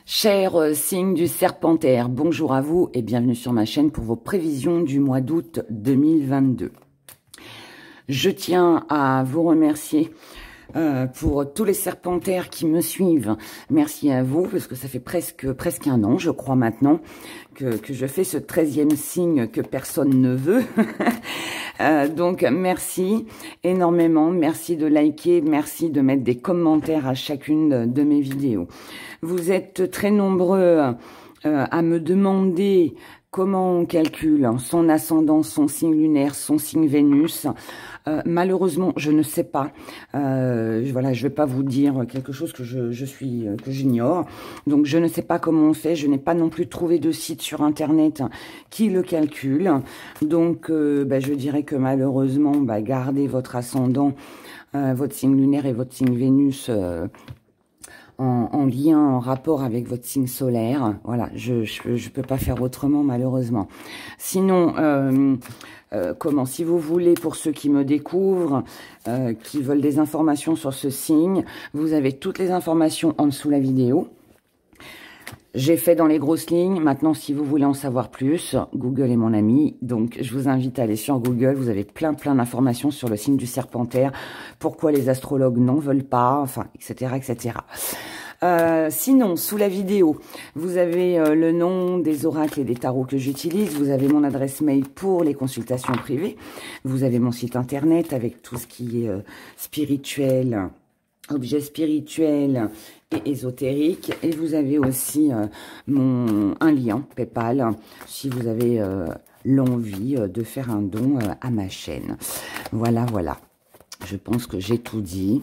Chers signes du Serpentaire, bonjour à vous et bienvenue sur ma chaîne pour vos prévisions du mois d'août 2022. Je tiens à vous remercier pour tous les Serpentaires qui me suivent. Merci à vous parce que ça fait presque un an, je crois maintenant, que je fais ce 13e signe que personne ne veut. Donc merci énormément, merci de liker, merci de mettre des commentaires à chacune de mes vidéos. Vous êtes très nombreux à me demander comment on calcule son ascendant, son signe lunaire, son signe Vénus. Malheureusement, je ne sais pas. Voilà, je vais pas vous dire quelque chose que j'ignore. Donc, je ne sais pas comment on fait. Je n'ai pas non plus trouvé de site sur Internet qui le calcule. Donc, je dirais que malheureusement, gardez votre ascendant, votre signe lunaire et votre signe Vénus en lien, en rapport avec votre signe solaire. Voilà, je peux pas faire autrement malheureusement. Sinon, si vous voulez, pour ceux qui me découvrent, qui veulent des informations sur ce signe, vous avez toutes les informations en dessous de la vidéo. J'ai fait dans les grosses lignes. Maintenant, si vous voulez en savoir plus, Google est mon ami. Donc, je vous invite à aller sur Google. Vous avez plein d'informations sur le signe du Serpentaire. Pourquoi les astrologues n'en veulent pas, enfin, etc., etc. Sinon, sous la vidéo, vous avez le nom des oracles et des tarots que j'utilise. Vous avez mon adresse mail pour les consultations privées. Vous avez mon site internet avec tout ce qui est spirituel, objets spirituels et ésotériques. Et vous avez aussi un lien PayPal si vous avez l'envie de faire un don à ma chaîne. Voilà. Je pense que j'ai tout dit.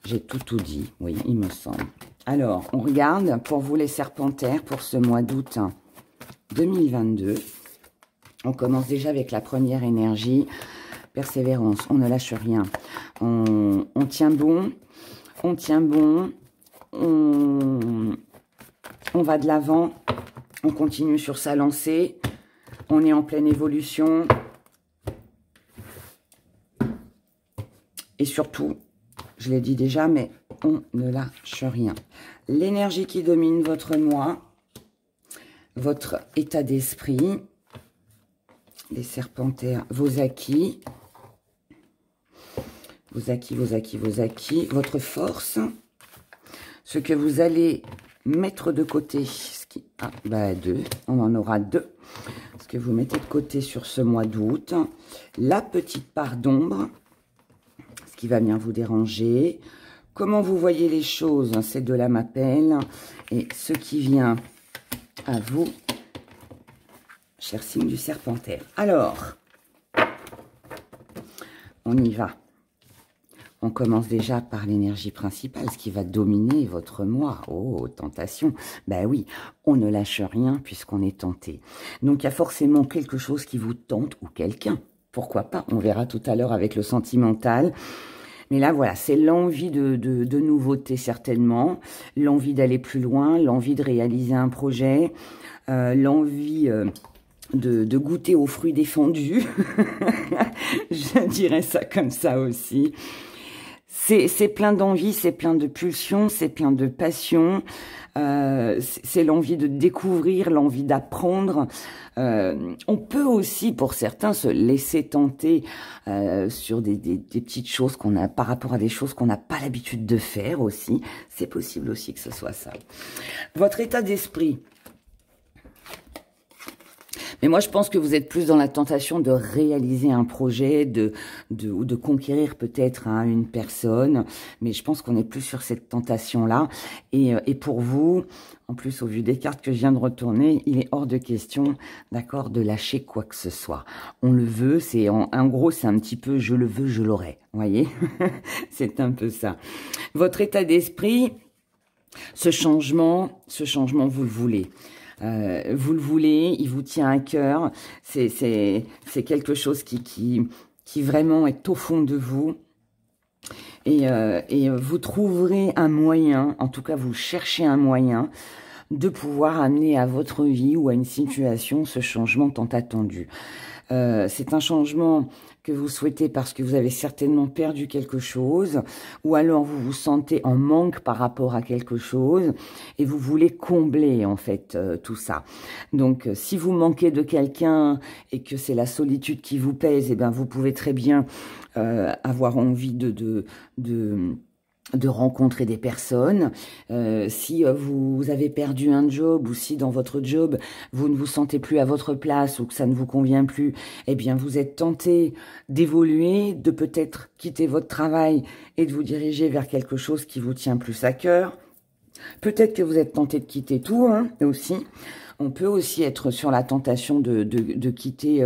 J'ai tout dit, oui, il me semble. Alors, on regarde pour vous les Serpentaires pour ce mois d'août 2022. On commence déjà avec la première énergie. Persévérance, on ne lâche rien. On tient bon, on va de l'avant, on continue sur sa lancée, on est en pleine évolution. Et surtout, je l'ai dit déjà, mais on ne lâche rien. L'énergie qui domine votre mois, votre état d'esprit, les Serpentaires, vos acquis, votre force, ce que vous allez mettre de côté, deux, on en aura deux, ce que vous mettez de côté sur ce mois d'août, la petite part d'ombre, ce qui va bien vous déranger, comment vous voyez les choses, ces deux-là m'appellent, et ce qui vient à vous, cher signe du Serpentaire. Alors, on y va. On commence déjà par l'énergie principale, ce qui va dominer votre mois. Oh, tentation. Ben oui, on ne lâche rien puisqu'on est tenté. Donc, il y a forcément quelque chose qui vous tente ou quelqu'un. Pourquoi pas? On verra tout à l'heure avec le sentimental. Mais là, voilà, c'est l'envie de nouveauté certainement, l'envie d'aller plus loin, l'envie de réaliser un projet, l'envie de goûter aux fruits défendus. Je dirais ça comme ça aussi. C'est plein d'envie, c'est plein de pulsions, c'est plein de passion. C'est l'envie de découvrir, l'envie d'apprendre. On peut aussi, pour certains, se laisser tenter sur des petites choses qu'on a, par rapport à des choses qu'on n'a pas l'habitude de faire aussi. C'est possible aussi que ce soit ça. Votre état d'esprit. Mais moi, je pense que vous êtes plus dans la tentation de réaliser un projet, ou de conquérir peut-être une personne. Mais je pense qu'on est plus sur cette tentation-là. Et pour vous, en plus, au vu des cartes que je viens de retourner, il est hors de question, d'accord, de lâcher quoi que ce soit. On le veut, en gros, c'est un petit peu « je le veux, je l'aurai ». Vous voyez? C'est un peu ça. Votre état d'esprit, ce changement, vous le voulez. Vous le voulez, il vous tient à cœur, c'est quelque chose qui vraiment est au fond de vous. Et vous trouverez un moyen, en tout cas vous cherchez un moyen de pouvoir amener à votre vie ou à une situation ce changement tant attendu. C'est un changement que vous souhaitez parce que vous avez certainement perdu quelque chose, ou alors vous vous sentez en manque par rapport à quelque chose, et vous voulez combler en fait tout ça. Donc si vous manquez de quelqu'un et que c'est la solitude qui vous pèse, eh ben vous pouvez très bien avoir envie de rencontrer des personnes. Si vous avez perdu un job ou si dans votre job, vous ne vous sentez plus à votre place ou que ça ne vous convient plus, eh bien, vous êtes tenté d'évoluer, de peut-être quitter votre travail et de vous diriger vers quelque chose qui vous tient plus à cœur. Peut-être que vous êtes tenté de quitter tout, hein, aussi. On peut aussi être sur la tentation de quitter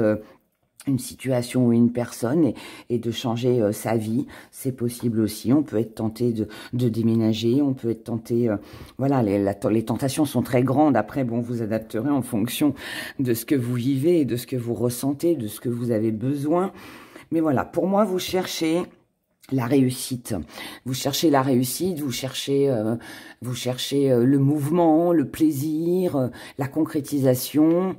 une situation ou une personne et de changer sa vie, c'est possible aussi. On peut être tenté de déménager, on peut être tenté, voilà, les tentations sont très grandes. Après, bon, vous adapterez en fonction de ce que vous vivez et de ce que vous ressentez, de ce que vous avez besoin. Mais voilà, pour moi, vous cherchez la réussite. Vous cherchez la réussite, vous cherchez le mouvement, le plaisir, la concrétisation.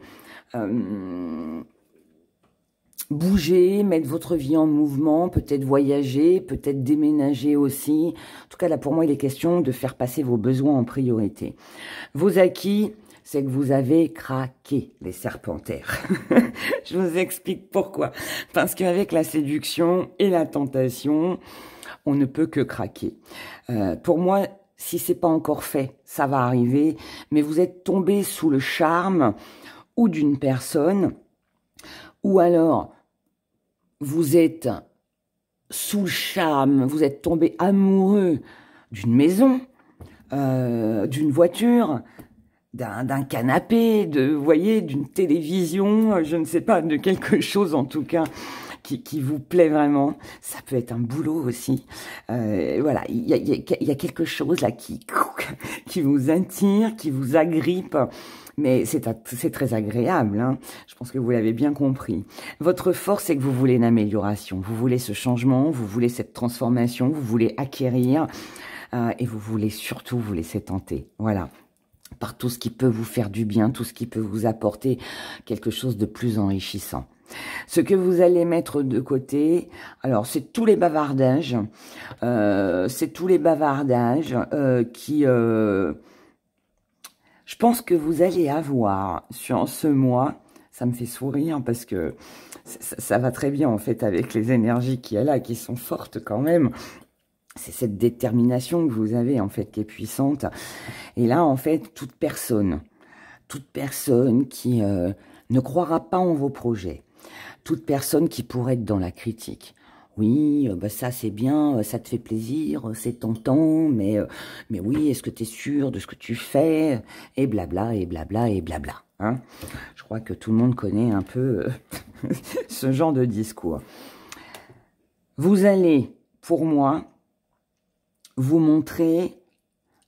Bouger, mettre votre vie en mouvement, peut-être voyager, peut-être déménager aussi. En tout cas, là, pour moi, il est question de faire passer vos besoins en priorité. Vos acquis, c'est que vous avez craqué, les serpentaires. Je vous explique pourquoi. Parce qu'avec la séduction et la tentation, on ne peut que craquer. Pour moi, si c'est pas encore fait, ça va arriver, mais vous êtes tombé sous le charme ou d'une personne, ou alors vous êtes sous le charme, vous êtes tombé amoureux d'une maison, d'une voiture, d'un canapé, vous voyez, d'une télévision, je ne sais pas, de quelque chose en tout cas qui vous plaît vraiment. Ça peut être un boulot aussi. Voilà, il y a quelque chose là qui vous attire, qui vous agrippe. Mais c'est très agréable, hein. Je pense que vous l'avez bien compris. Votre force, c'est que vous voulez une amélioration. Vous voulez ce changement, vous voulez cette transformation, vous voulez acquérir et vous voulez surtout vous laisser tenter. Voilà. Par tout ce qui peut vous faire du bien, tout ce qui peut vous apporter quelque chose de plus enrichissant. Ce que vous allez mettre de côté, alors c'est tous les bavardages, qui... je pense que vous allez avoir sur ce mois, ça me fait sourire parce que ça va très bien en fait avec les énergies qu'il y a là, qui sont fortes quand même. C'est cette détermination que vous avez en fait qui est puissante. Et là en fait, toute personne qui ne croira pas en vos projets, toute personne qui pourrait être dans la critique. Oui, bah ça c'est bien, ça te fait plaisir, c'est tentant, mais oui, est-ce que tu es sûr de ce que tu fais? Et blabla, et blabla, et blabla. Hein, je crois que tout le monde connaît un peu ce genre de discours. Vous allez, pour moi, vous montrer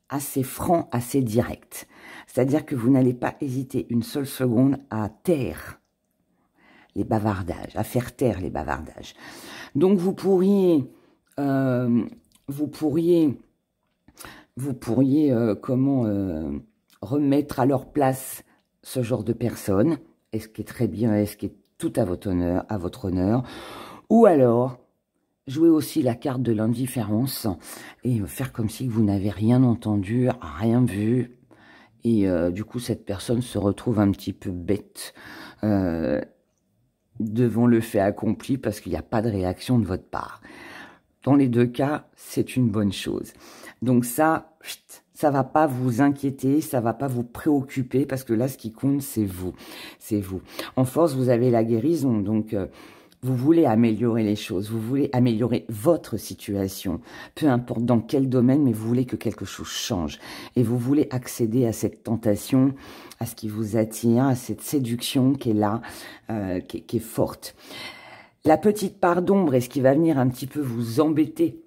assez franc, assez direct. C'est-à-dire que vous n'allez pas hésiter une seule seconde à taire les bavardages, à faire taire les bavardages. Donc vous pourriez remettre à leur place ce genre de personnes, et ce qui est très bien, et ce qui est tout à votre honneur, ou alors jouer aussi la carte de l'indifférence et faire comme si vous n'avez rien entendu, rien vu, et du coup cette personne se retrouve un petit peu bête devant le fait accompli parce qu'il n'y a pas de réaction de votre part. Dans les deux cas, c'est une bonne chose. Donc ça va pas vous inquiéter, ça va pas vous préoccuper parce que là, ce qui compte, c'est vous. C'est vous. En force, vous avez la guérison, donc vous voulez améliorer les choses, vous voulez améliorer votre situation, peu importe dans quel domaine, mais vous voulez que quelque chose change. Et vous voulez accéder à cette tentation, à ce qui vous attire, à cette séduction qui est là, qui est forte. La petite part d'ombre et ce qui va venir un petit peu vous embêter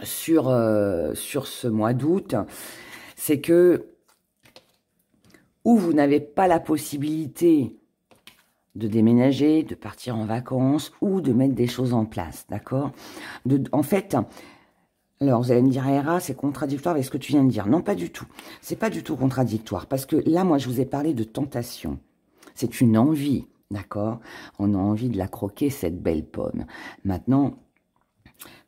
sur ce mois d'août, c'est que ou vous n'avez pas la possibilité de déménager, de partir en vacances ou de mettre des choses en place, d'accord? En fait, alors vous allez me dire, Héra, c'est contradictoire avec ce que tu viens de dire. Non, pas du tout. C'est pas du tout contradictoire parce que là, moi, je vous ai parlé de tentation. C'est une envie d'accord? On a envie de la croquer, cette belle pomme. Maintenant,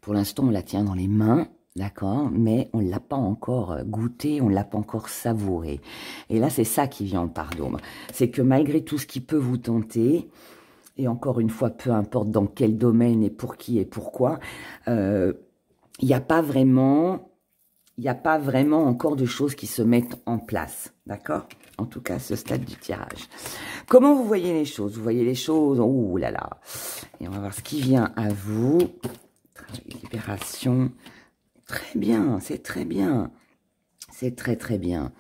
pour l'instant, on la tient dans les mains, d'accord? Mais on ne l'a pas encore goûté, on ne l'a pas encore savouré. Et là, c'est ça qui vient en part d'ombre. C'est que malgré tout ce qui peut vous tenter, et encore une fois, peu importe dans quel domaine et pour qui et pourquoi, il n'y a pas vraiment encore de choses qui se mettent en place, d'accord? En tout cas, à ce stade du tirage. Comment vous voyez les choses? Vous voyez les choses, oh là là. Et on va voir ce qui vient à vous. Libération. Très bien, c'est très bien. C'est très très bien.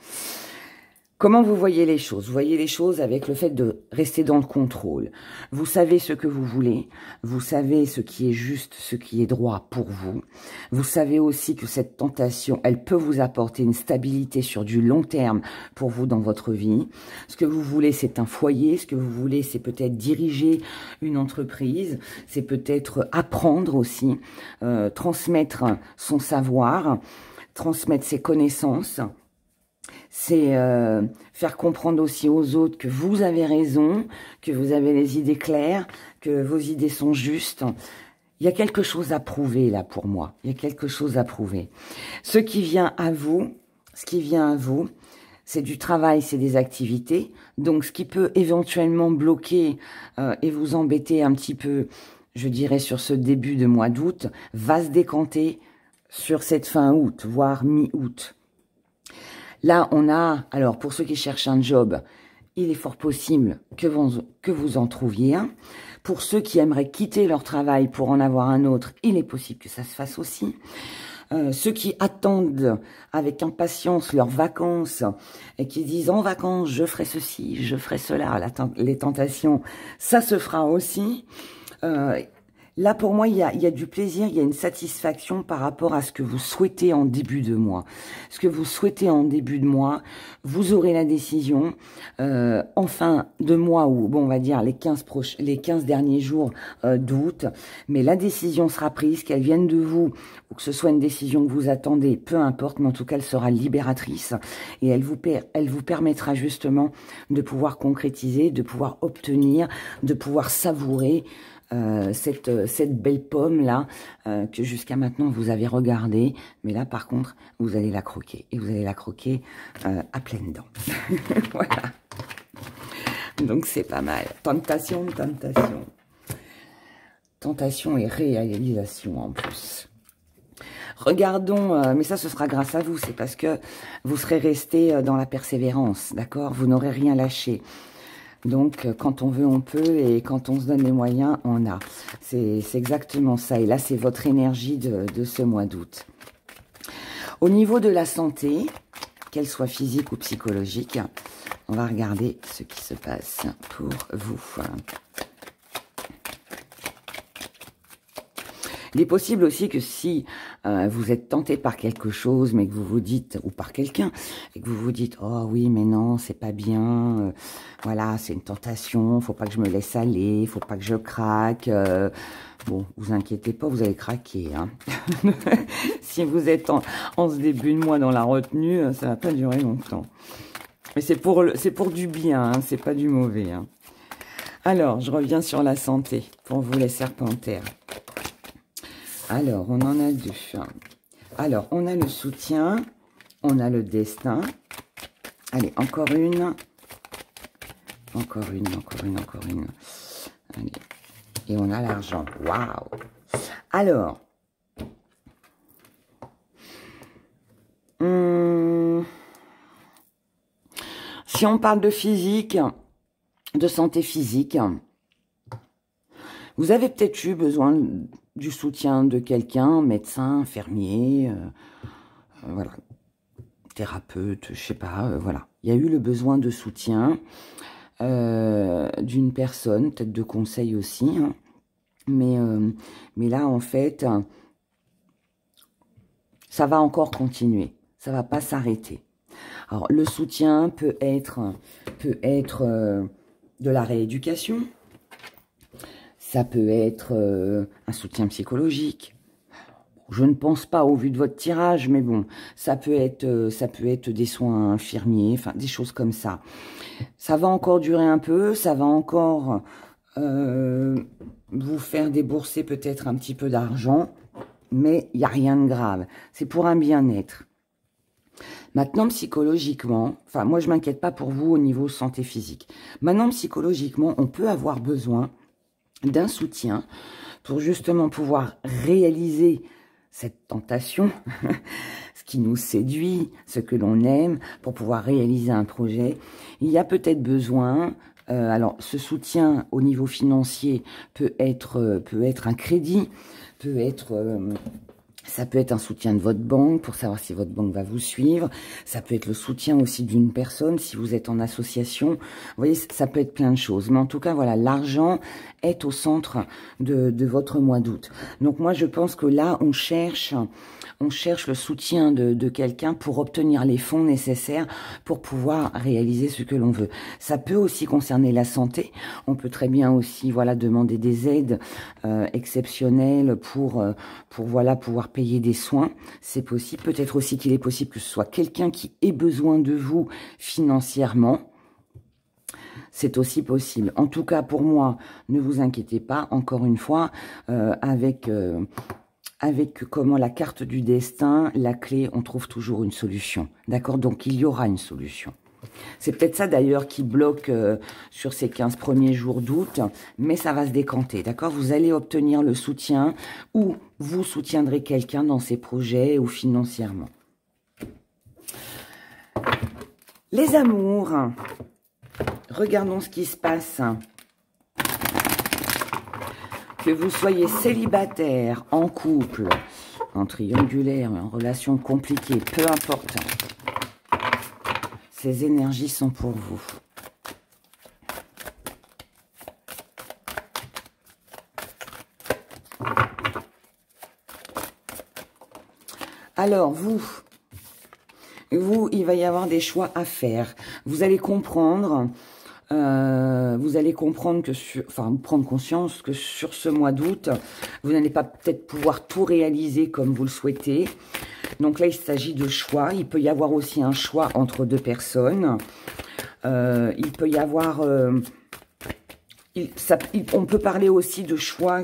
Comment vous voyez les choses? Vous voyez les choses avec le fait de rester dans le contrôle. Vous savez ce que vous voulez. Vous savez ce qui est juste, ce qui est droit pour vous. Vous savez aussi que cette tentation, elle peut vous apporter une stabilité sur du long terme pour vous dans votre vie. Ce que vous voulez, c'est un foyer. Ce que vous voulez, c'est peut-être diriger une entreprise. C'est peut-être apprendre aussi, transmettre son savoir, transmettre ses connaissances. C'est faire comprendre aussi aux autres que vous avez raison, que vous avez les idées claires, que vos idées sont justes. Il y a quelque chose à prouver là pour moi. Il y a quelque chose à prouver. Ce qui vient à vous, c'est du travail, c'est des activités. Donc ce qui peut éventuellement bloquer et vous embêter un petit peu, je dirais sur ce début de mois d'août, va se décanter sur cette fin août, voire mi-août. Là, on a, alors pour ceux qui cherchent un job, il est fort possible que vous en trouviez un. Pour ceux qui aimeraient quitter leur travail pour en avoir un autre, il est possible que ça se fasse aussi. Ceux qui attendent avec impatience leurs vacances et qui disent en vacances, je ferai ceci, je ferai cela, les tentations, ça se fera aussi. Là, pour moi, il y a du plaisir, il y a une satisfaction par rapport à ce que vous souhaitez en début de mois. Ce que vous souhaitez en début de mois, vous aurez la décision en fin de mois ou, bon, on va dire les 15 derniers jours d'août. Mais la décision sera prise, qu'elle vienne de vous ou que ce soit une décision que vous attendez, peu importe, mais en tout cas, elle sera libératrice et elle vous permettra justement de pouvoir concrétiser, de pouvoir obtenir, de pouvoir savourer cette belle pomme là que jusqu'à maintenant vous avez regardée, mais là par contre vous allez la croquer et vous allez la croquer à pleines dents. Voilà, donc c'est pas mal. Tentation et réalisation en plus. Regardons, mais ça ce sera grâce à vous, c'est parce que vous serez resté dans la persévérance, d'accord? Vous n'aurez rien lâché. Donc, quand on veut, on peut, et quand on se donne les moyens, on a. C'est exactement ça. Et là, c'est votre énergie de ce mois d'août. Au niveau de la santé, qu'elle soit physique ou psychologique, on va regarder ce qui se passe pour vous. Il est possible aussi que si vous êtes tenté par quelque chose, mais que vous vous dites, ou par quelqu'un, et que vous vous dites, oh oui, mais non, c'est pas bien, voilà, c'est une tentation, faut pas que je me laisse aller, faut pas que je craque. Bon, vous inquiétez pas, vous allez craquer. Hein. Si vous êtes en ce début de mois dans la retenue, ça va pas durer longtemps. Mais c'est pour du bien, hein, c'est pas du mauvais. Hein. Alors, je reviens sur la santé, pour vous les serpentaires. Alors, on en a deux. Alors, on a le soutien, on a le destin. Allez, encore une. Encore une. Allez. Et on a l'argent. Waouh! Alors, si on parle de physique, de santé physique, vous avez peut-être eu besoin du soutien de quelqu'un, médecin, infirmier, voilà, thérapeute, je sais pas, voilà. Il y a eu le besoin de soutien d'une personne, peut-être de conseil aussi, hein. Mais là, en fait, ça va encore continuer, ça va pas s'arrêter. Alors, le soutien peut être de la rééducation. Ça peut être un soutien psychologique. Je ne pense pas au vu de votre tirage, mais bon, ça peut être des soins infirmiers, enfin des choses comme ça. Ça va encore durer un peu, ça va encore vous faire débourser peut-être un petit peu d'argent, mais il n'y a rien de grave. C'est pour un bien-être. Maintenant, psychologiquement, enfin moi je m'inquiète pas pour vous au niveau santé physique. Maintenant, psychologiquement, on peut avoir besoin d'un soutien pour justement pouvoir réaliser cette tentation, ce qui nous séduit, ce que l'on aime, pour pouvoir réaliser un projet. Il y a peut-être besoin, alors ce soutien au niveau financier peut être un crédit, ça peut être un soutien de votre banque pour savoir si votre banque va vous suivre. Ça peut être le soutien aussi d'une personne si vous êtes en association. Vous voyez, ça peut être plein de choses. Mais en tout cas, voilà, l'argent est au centre de votre mois d'août. Donc moi, je pense que là, on cherche le soutien de quelqu'un pour obtenir les fonds nécessaires pour pouvoir réaliser ce que l'on veut. Ça peut aussi concerner la santé. On peut très bien aussi, voilà, demander des aides exceptionnelles pour voilà, pouvoir payer des soins. C'est possible. Peut-être aussi qu'il est possible que ce soit quelqu'un qui ait besoin de vous financièrement. C'est aussi possible. En tout cas, pour moi, ne vous inquiétez pas. Encore une fois, avec comment la carte du destin, la clé, on trouve toujours une solution. D'accord? Donc, il y aura une solution. C'est peut-être ça d'ailleurs qui bloque sur ces 15 premiers jours d'août, mais ça va se décanter, d'accord? Vous allez obtenir le soutien ou vous soutiendrez quelqu'un dans ses projets ou financièrement. Les amours, regardons ce qui se passe. Que vous soyez célibataire, en couple, en triangulaire, en relation compliquée, peu importe. Ces énergies sont pour vous. Alors, vous, il va y avoir des choix à faire. Vous allez comprendre, prendre conscience que sur ce mois d'août, vous n'allez pas peut-être pouvoir tout réaliser comme vous le souhaitez. Donc là, il s'agit de choix. Il peut y avoir aussi un choix entre deux personnes. Il peut y avoir... on peut parler aussi de choix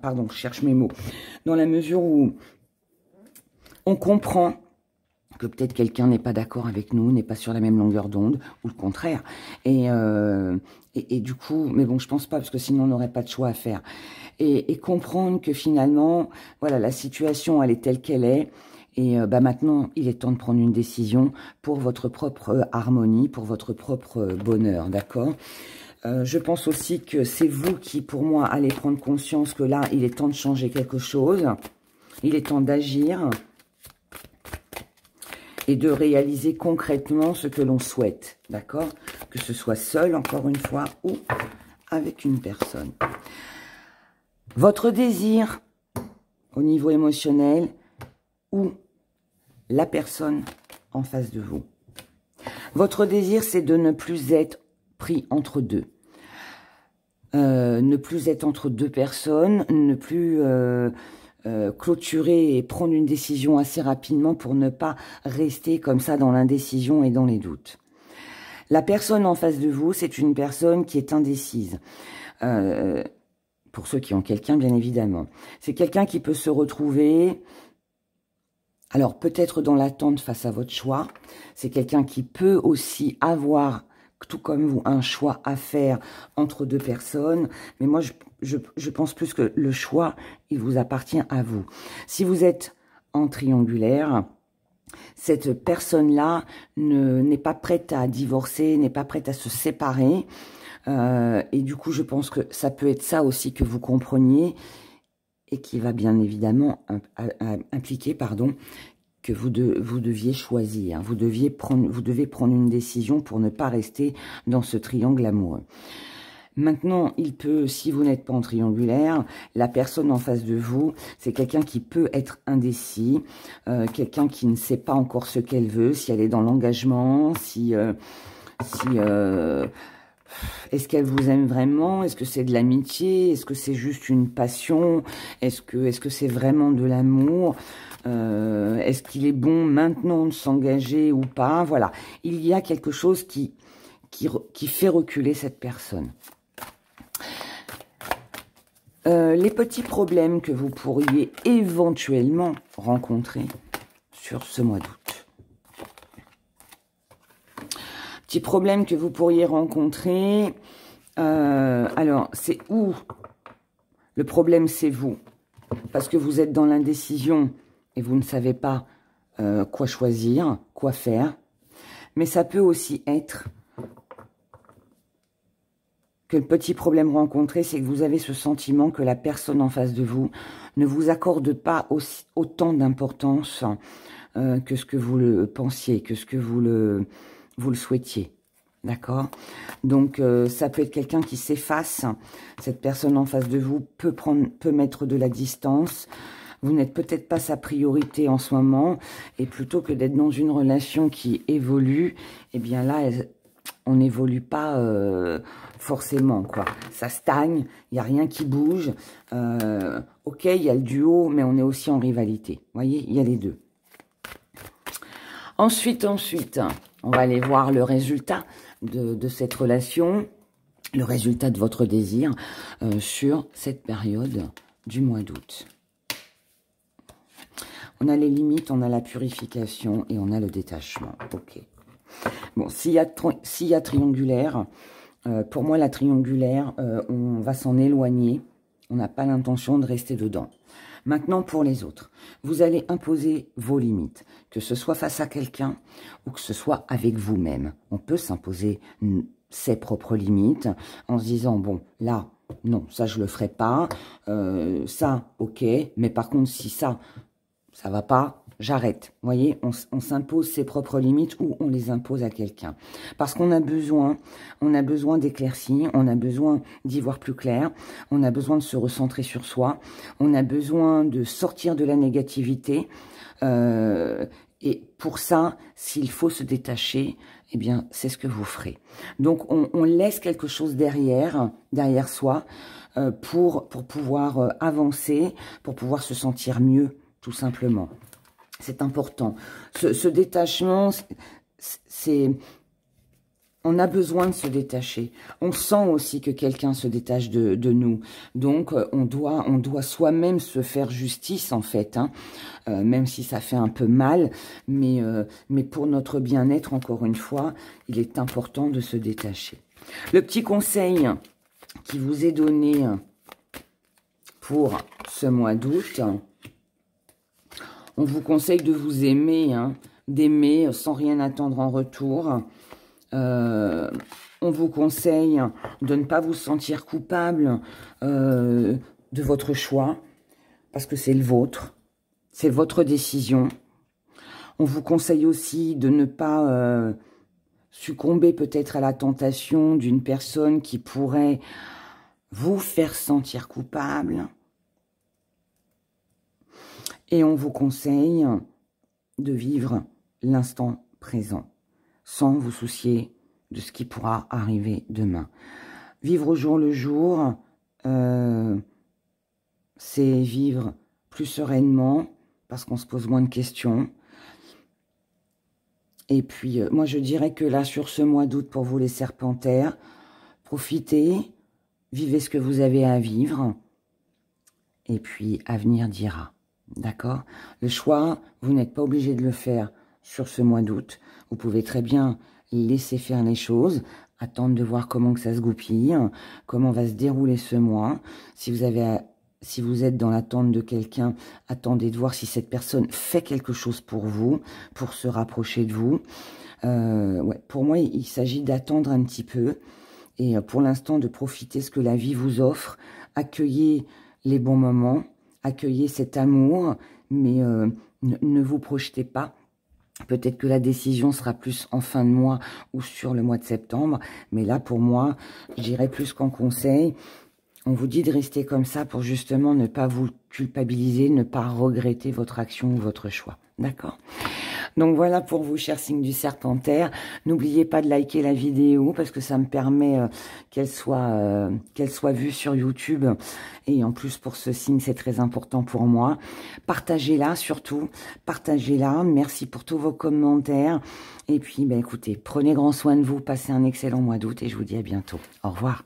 pardon, je cherche mes mots. Dans la mesure où on comprend que peut-être quelqu'un n'est pas d'accord avec nous, n'est pas sur la même longueur d'onde, ou le contraire. Et du coup, mais bon, je pense pas, parce que sinon on n'aurait pas de choix à faire. Et comprendre que finalement, voilà, la situation, elle est telle qu'elle est. Et maintenant, il est temps de prendre une décision pour votre propre harmonie, pour votre propre bonheur, d'accord? Je pense aussi que c'est vous qui, pour moi, allez prendre conscience que là, il est temps de changer quelque chose. Il est temps d'agir et de réaliser concrètement ce que l'on souhaite, d'accord? Que ce soit seul, encore une fois, ou avec une personne. Votre désir au niveau émotionnel ou la personne en face de vous. Votre désir, c'est de ne plus être pris entre deux. Ne plus être entre deux personnes, ne plus clôturer et prendre une décision assez rapidement pour ne pas rester comme ça dans l'indécision et dans les doutes. La personne en face de vous, c'est une personne qui est indécise. Pour ceux qui ont quelqu'un, bien évidemment. C'est quelqu'un qui peut se retrouver... Alors, peut-être dans l'attente face à votre choix. C'est quelqu'un qui peut aussi avoir, tout comme vous, un choix à faire entre deux personnes. Mais moi, je pense plus que le choix, il vous appartient à vous. Si vous êtes en triangulaire, cette personne-là n'est pas prête à divorcer, n'est pas prête à se séparer. Et du coup, je pense que ça peut être ça aussi que vous compreniez et qui va bien évidemment impliquer, que vous deviez choisir. Vous devez prendre une décision pour ne pas rester dans ce triangle amoureux. Maintenant, il peut, si vous n'êtes pas en triangulaire, la personne en face de vous, c'est quelqu'un qui peut être indécis, quelqu'un qui ne sait pas encore ce qu'elle veut, si elle est dans l'engagement, est-ce qu'elle vous aime vraiment? Est-ce que c'est de l'amitié? Est-ce que c'est juste une passion? Est-ce que c'est vraiment de l'amour? Est-ce qu'il est bon maintenant de s'engager ou pas? Voilà, il y a quelque chose qui fait reculer cette personne. Les petits problèmes que vous pourriez éventuellement rencontrer sur ce mois d'août. Petits problèmes que vous pourriez rencontrer. Alors, c'est où? Le problème, c'est vous. Parce que vous êtes dans l'indécision et vous ne savez pas quoi choisir, quoi faire. Mais ça peut aussi être que le petit problème rencontré, c'est que vous avez ce sentiment que la personne en face de vous ne vous accorde pas autant d'importance que ce que vous le pensiez, que ce que vous le souhaitiez. D'accord? Donc, ça peut être quelqu'un qui s'efface. Cette personne en face de vous peut mettre de la distance. Vous n'êtes peut-être pas sa priorité en ce moment. Et plutôt que d'être dans une relation qui évolue, eh bien là, on n'évolue pas forcément, quoi. Ça stagne, il n'y a rien qui bouge. Ok, il y a le duo, mais on est aussi en rivalité. Vous voyez, il y a les deux. Ensuite, on va aller voir le résultat de cette relation, le résultat de votre désir sur cette période du mois d'août. On a les limites, on a la purification et on a le détachement. Ok. Bon, s'il y a triangulaire, pour moi, la triangulaire, on va s'en éloigner. On n'a pas l'intention de rester dedans. Maintenant, pour les autres, vous allez imposer vos limites, que ce soit face à quelqu'un ou que ce soit avec vous-même. On peut s'imposer ses propres limites en se disant, bon, là, non, ça, je le ferai pas. Ça, ok, mais par contre, si ça va pas, j'arrête. Vous voyez, on s'impose ses propres limites ou on les impose à quelqu'un. Parce qu'on a besoin d'éclaircies, on a besoin d'y voir plus clair, on a besoin de se recentrer sur soi, on a besoin de sortir de la négativité. Et pour ça, s'il faut se détacher, eh bien, c'est ce que vous ferez. Donc, on laisse quelque chose derrière soi pour pouvoir avancer, pour pouvoir se sentir mieux, tout simplement. C'est important. Ce détachement, on a besoin de se détacher. On sent aussi que quelqu'un se détache de nous. Donc, on doit soi-même se faire justice, en fait. Hein. Même si ça fait un peu mal. Mais pour notre bien-être, encore une fois, il est important de se détacher. Le petit conseil qui vous est donné pour ce mois d'août, on vous conseille de vous aimer, hein, d'aimer sans rien attendre en retour. On vous conseille de ne pas vous sentir coupable de votre choix, parce que c'est le vôtre, c'est votre décision. On vous conseille aussi de ne pas succomber peut-être à la tentation d'une personne qui pourrait vous faire sentir coupable. Et on vous conseille de vivre l'instant présent, sans vous soucier de ce qui pourra arriver demain. Vivre au jour le jour, c'est vivre plus sereinement, parce qu'on se pose moins de questions. Et puis, moi, je dirais que là, sur ce mois d'août, pour vous les serpentaires, profitez, vivez ce que vous avez à vivre, et puis, avenir dira. D'accord? Le choix, vous n'êtes pas obligé de le faire sur ce mois d'août. Vous pouvez très bien laisser faire les choses, attendre de voir comment que ça se goupille, comment va se dérouler ce mois. Si vous êtes dans l'attente de quelqu'un, attendez de voir si cette personne fait quelque chose pour vous, pour se rapprocher de vous. Ouais, pour moi, il s'agit d'attendre un petit peu et pour l'instant de profiter ce que la vie vous offre. Accueillez les bons moments. Accueillez cet amour, mais ne vous projetez pas. Peut-être que la décision sera plus en fin de mois ou sur le mois de septembre. Mais là, pour moi, je dirais plus qu'en conseil. On vous dit de rester comme ça pour justement ne pas vous culpabiliser, ne pas regretter votre action ou votre choix. D'accord? Donc voilà pour vous, chers signes du Serpentaire. N'oubliez pas de liker la vidéo parce que ça me permet qu'elle soit vue sur YouTube. Et en plus, pour ce signe, c'est très important pour moi. Partagez-la surtout. Partagez-la. Merci pour tous vos commentaires. Et puis, écoutez, prenez grand soin de vous. Passez un excellent mois d'août et je vous dis à bientôt. Au revoir.